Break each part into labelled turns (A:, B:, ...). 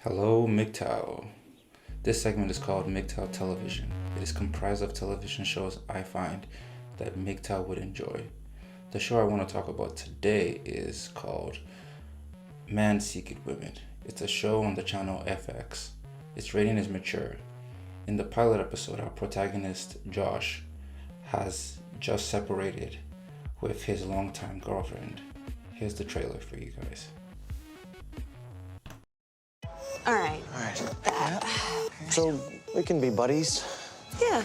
A: Hello, MGTOW. This segment is called MGTOW Television. It is comprised of television shows I find that MGTOW would enjoy. The show I want to talk about today is called Man Seeking Women. It's a show on the channel FX. Its rating is mature. In the pilot episode, our protagonist, Josh, has just separated with his longtime girlfriend. Here's the trailer for you guys.
B: All right.
C: Yeah. So we can be buddies.
B: Yeah.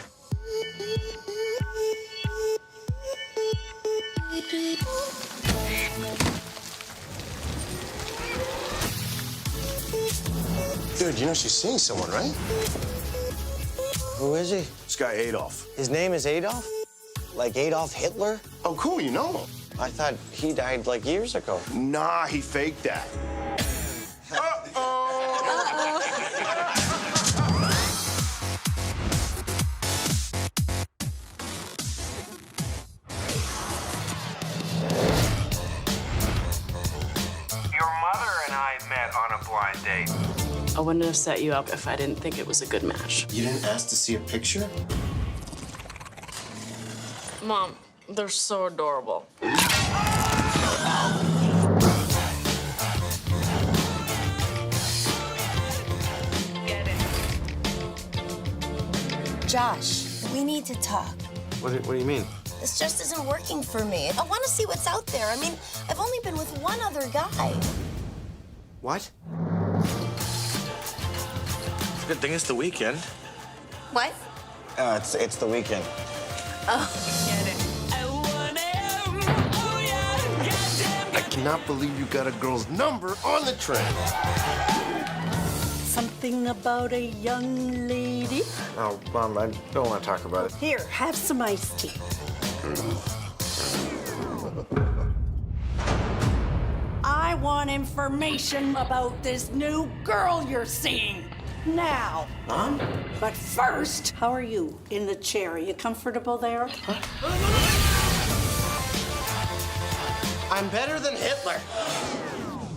D: Dude, you know she's seeing someone, right?
C: Who is he?
D: This guy Adolf.
C: His name is Adolf? Like Adolf Hitler?
D: Oh, cool, you know him.
C: I thought he died like years ago.
D: Nah, he faked that.
E: Your mother and I met on a blind date.
F: I wouldn't have set you up if I didn't think it was a good match.
D: You didn't ask to see a picture?
F: Mom, they're so adorable.
G: Josh, we need to talk.
C: What do you mean?
G: This just isn't working for me. I want to see what's out there. I mean, I've only been with one other guy.
C: What? Good thing it's the weekend.
G: What?
C: It's the weekend.
D: I cannot believe you got a girl's number on the train.
H: Something about a young lady?
C: Oh, Mom, I don't want to talk about it.
H: Here, have some iced tea. I want information about this new girl you're seeing. Now.
C: Mom?
H: But first, how are you in the chair? Are you comfortable there?
C: I'm better than Hitler.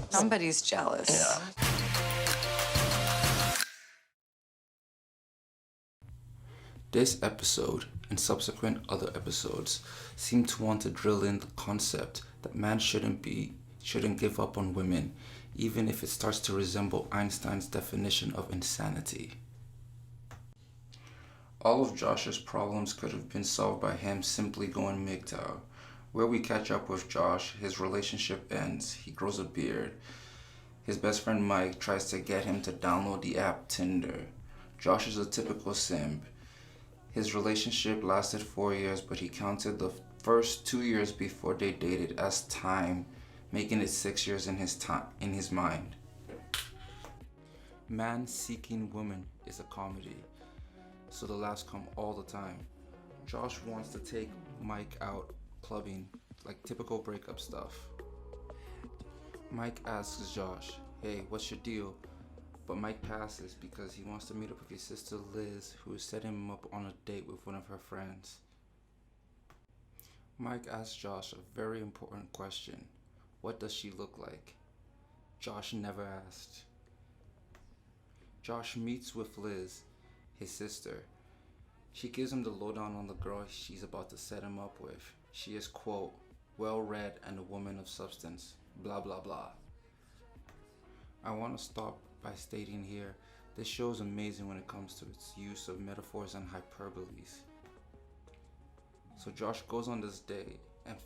B: Somebody's jealous.
C: Yeah.
A: This episode and subsequent other episodes seem to want to drill in the concept that man shouldn't give up on women, even if it starts to resemble Einstein's definition of insanity. All of Josh's problems could have been solved by him simply going MGTOW. Where we catch up with Josh, his relationship ends, he grows a beard. His best friend Mike tries to get him to download the app Tinder. Josh is a typical simp. His relationship lasted 4 years, but he counted the first 2 years before they dated as time, making it 6 years in his mind. Man Seeking Women is a comedy, so the laughs come all the time. Josh wants to take Mike out clubbing, like typical breakup stuff. Mike asks Josh, "Hey, what's your deal?" But Mike passes because he wants to meet up with his sister Liz, who is setting him up on a date with one of her friends. Mike asks Josh a very important question. What does she look like? Josh never asked. Josh meets with Liz, his sister. She gives him the lowdown on the girl she's about to set him up with. She is, quote, well-read and a woman of substance, blah blah blah. I want to stop by stating here, this show is amazing when it comes to its use of metaphors and hyperboles. So Josh goes on this date and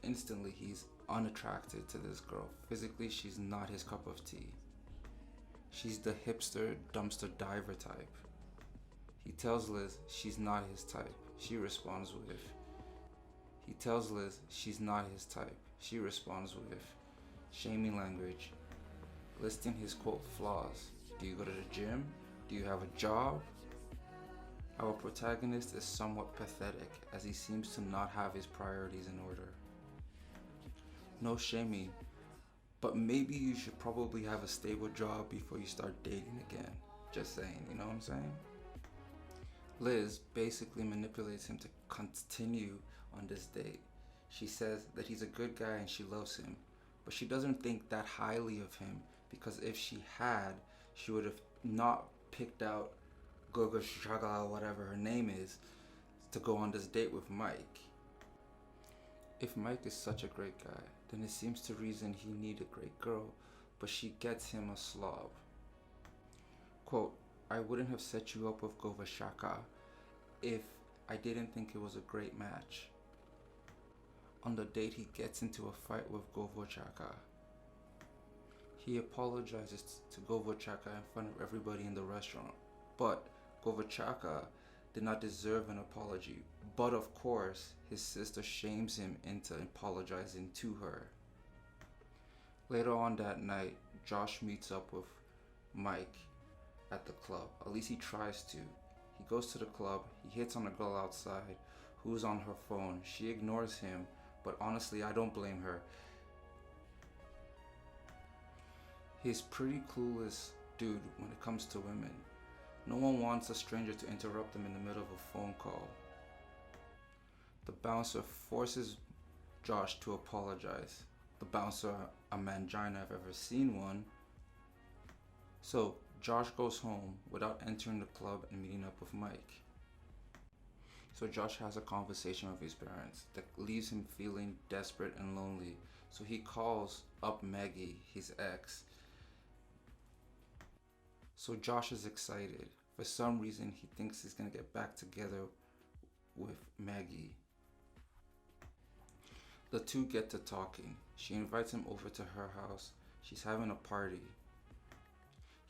A: instantly he's unattracted to this girl. Physically, she's not his cup of tea. She's the hipster dumpster diver type. He tells Liz she's not his type. She responds with, he tells Liz she's not his type. She responds with shaming language, listing his quote flaws. Do you go to the gym? Do you have a job? Our protagonist is somewhat pathetic as he seems to not have his priorities in order. No shaming, but maybe you should probably have a stable job before you start dating again. Just saying, you know what I'm saying? Liz basically manipulates him to continue on this date. She says that he's a good guy and she loves him, but she doesn't think that highly of him because if she had, she would have not picked out Gogo Shaga, whatever her name is, to go on this date with Mike. If Mike is such a great guy, then it seems to reason he need a great girl, but she gets him a slob. Quote, I wouldn't have set you up with Govashaka if I didn't think it was a great match. On the date, he gets into a fight with Govachaka. He apologizes to Govachaka in front of everybody in the restaurant, but Govachaka did not deserve an apology. But of course, his sister shames him into apologizing to her. Later on that night, Josh meets up with Mike at the club. At least he tries to. He goes to the club, he hits on a girl outside who's on her phone. She ignores him, but honestly, I don't blame her. He's pretty clueless dude when it comes to women. No one wants a stranger to interrupt them in the middle of a phone call. The bouncer forces Josh to apologize. The bouncer, a mangina if I've ever seen one. So Josh goes home without entering the club and meeting up with Mike. So Josh has a conversation with his parents that leaves him feeling desperate and lonely. So he calls up Maggie, his ex. So Josh is excited. For some reason, he thinks he's gonna get back together with Maggie. The two get to talking. She invites him over to her house. She's having a party.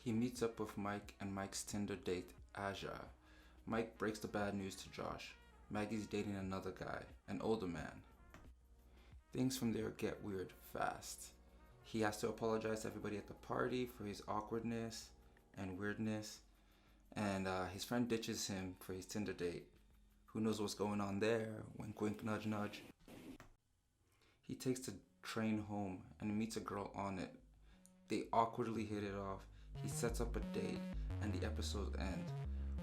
A: He meets up with Mike and Mike's Tinder date, Aja. Mike breaks the bad news to Josh. Maggie's dating another guy, an older man. Things from there get weird fast. He has to apologize to everybody at the party for his awkwardness and weirdness. And his friend ditches him for his Tinder date. Who knows what's going on there? Wink, wink, nudge, nudge. He takes the train home and meets a girl on it. They awkwardly hit it off. He sets up a date and the episode ends.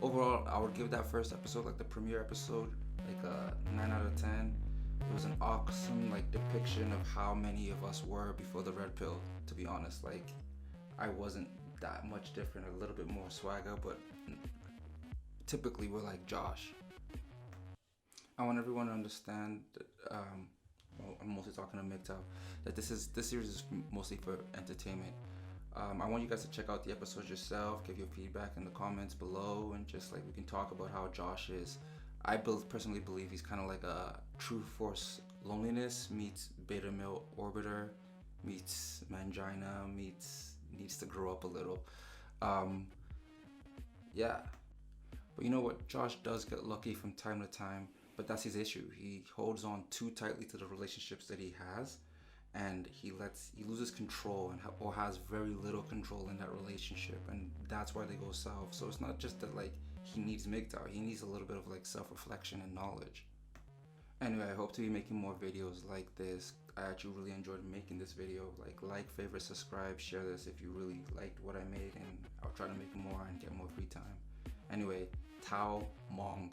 A: Overall, I would give that first episode, like the premiere episode, like a 9 out of 10. It was an awesome depiction of how many of us were before the red pill, to be honest. I wasn't that much different, a little bit more swagger, but typically we're like Josh. I want everyone to understand that, I'm mostly talking to MGTOW, that this series is mostly for entertainment. I want you guys to check out the episodes yourself, give your feedback in the comments below, and just we can talk about how Josh is. I personally believe he's kind of like a true force loneliness meets beta male orbiter meets mangina meets needs to grow up a little. Yeah. But you know what? Josh does get lucky from time to time, but that's his issue. He holds on too tightly to the relationships that he has, and he loses control or has very little control in that relationship, and that's why they go south. So it's not just that he needs MGTOW, he needs a little bit of self-reflection and knowledge. Anyway, I hope to be making more videos like this. I actually really enjoyed making this video. Like, favorite, subscribe, share this if you really liked what I made, and I'll try to make more and get more free time. Anyway, Tao Mong.